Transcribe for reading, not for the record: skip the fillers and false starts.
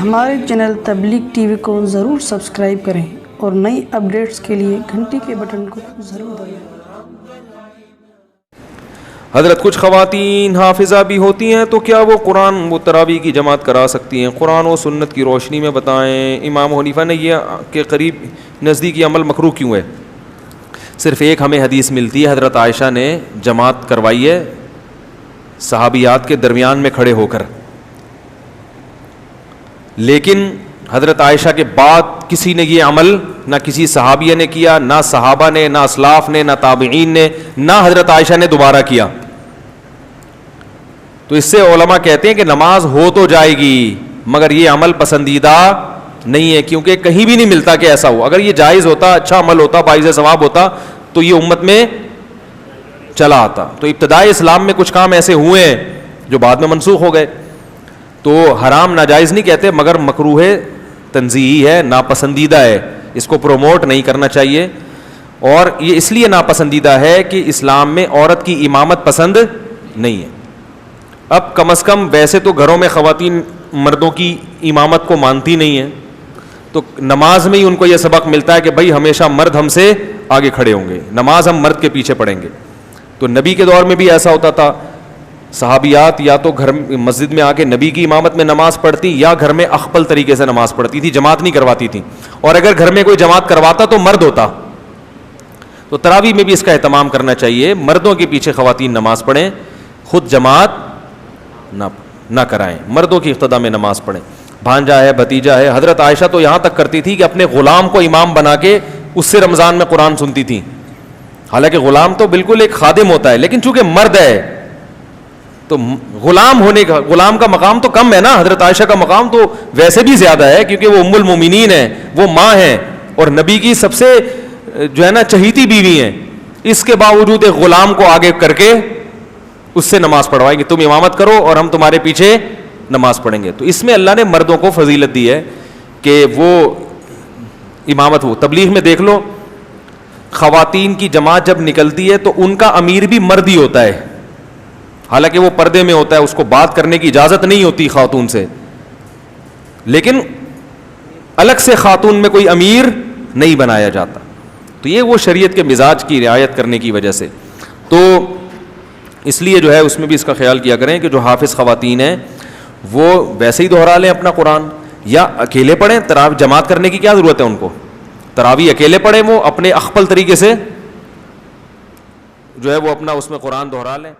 ہمارے چینل تبلیغ T V کو ضرور سبسکرائب کریں اور نئی اپڈیٹس کے لیے گھنٹی کے بٹن کو ضرور دبائیں۔ حضرت کچھ خواتین حافظہ بھی ہوتی ہیں تو کیا وہ قرآن و تراویح کی جماعت کرا سکتی ہیں؟ قرآن و سنت کی روشنی میں بتائیں۔ امام حنیفہ نے یہ کہ قریب نزدیکی عمل مکروہ کیوں ہے؟ صرف ایک ہمیں حدیث ملتی ہے، حضرت عائشہ نے جماعت کروائی ہے صحابیات کے درمیان میں کھڑے ہو کر، لیکن حضرت عائشہ کے بعد کسی نے یہ عمل نہ کسی صحابیہ نے کیا، نہ صحابہ نے، نہ اسلاف نے، نہ تابعین نے، نہ حضرت عائشہ نے دوبارہ کیا۔ تو اس سے علماء کہتے ہیں کہ نماز ہو تو جائے گی مگر یہ عمل پسندیدہ نہیں ہے، کیونکہ کہیں بھی نہیں ملتا کہ ایسا ہو۔ اگر یہ جائز ہوتا، اچھا عمل ہوتا، باعث ثواب ہوتا تو یہ امت میں چلا آتا۔ تو ابتدائی اسلام میں کچھ کام ایسے ہوئے ہیں جو بعد میں منسوخ ہو گئے، تو حرام ناجائز نہیں کہتے مگر مکروہ تنزیہی ہے، ناپسندیدہ ہے، اس کو پروموٹ نہیں کرنا چاہیے۔ اور یہ اس لیے ناپسندیدہ ہے کہ اسلام میں عورت کی امامت پسند نہیں ہے۔ اب کم از کم ویسے تو گھروں میں خواتین مردوں کی امامت کو مانتی نہیں ہیں، تو نماز میں ہی ان کو یہ سبق ملتا ہے کہ بھائی ہمیشہ مرد ہم سے آگے کھڑے ہوں گے، نماز ہم مرد کے پیچھے پڑھیں گے۔ تو نبی کے دور میں بھی ایسا ہوتا تھا، صحابیات یا تو گھر مسجد میں آ کے نبی کی امامت میں نماز پڑھتی یا گھر میں اخپل طریقے سے نماز پڑھتی تھی، جماعت نہیں کرواتی تھی۔ اور اگر گھر میں کوئی جماعت کرواتا تو مرد ہوتا۔ تو تراویح میں بھی اس کا اہتمام کرنا چاہیے، مردوں کے پیچھے خواتین نماز پڑھیں، خود جماعت نہ کرائیں، مردوں کی اقتداء میں نماز پڑھیں۔ بھانجا ہے، بھتیجا ہے، حضرت عائشہ تو یہاں تک کرتی تھی کہ اپنے غلام کو امام بنا کے اس سے رمضان میں قرآن سنتی تھی۔ حالانکہ غلام تو بالکل ایک خادم ہوتا ہے، لیکن چونکہ مرد ہے تو غلام کا مقام تو کم ہے نا، حضرت عائشہ کا مقام تو ویسے بھی زیادہ ہے کیونکہ وہ ام المومنین ہے، وہ ماں ہیں اور نبی کی سب سے جو ہے نا چہیتی بیوی ہیں۔ اس کے باوجود ایک غلام کو آگے کر کے اس سے نماز پڑھوائیں گے، تم امامت کرو اور ہم تمہارے پیچھے نماز پڑھیں گے۔ تو اس میں اللہ نے مردوں کو فضیلت دی ہے کہ وہ امامت ہو۔ تبلیغ میں دیکھ لو، خواتین کی جماعت جب نکلتی ہے تو ان کا امیر بھی مرد ہی ہوتا ہے، حالانکہ وہ پردے میں ہوتا ہے، اس کو بات کرنے کی اجازت نہیں ہوتی خاتون سے، لیکن الگ سے خاتون میں کوئی امیر نہیں بنایا جاتا۔ تو یہ وہ شریعت کے مزاج کی رعایت کرنے کی وجہ سے، تو اس لیے جو ہے اس میں بھی اس کا خیال کیا کریں کہ جو حافظ خواتین ہیں وہ ویسے ہی دہرا لیں اپنا قرآن، یا اکیلے پڑھیں۔ تراویح جماعت کرنے کی کیا ضرورت ہے ان کو؟ تراویح اکیلے پڑھیں، وہ اپنے اخپل طریقے سے جو ہے وہ اپنا اس میں قرآن دہرا لیں۔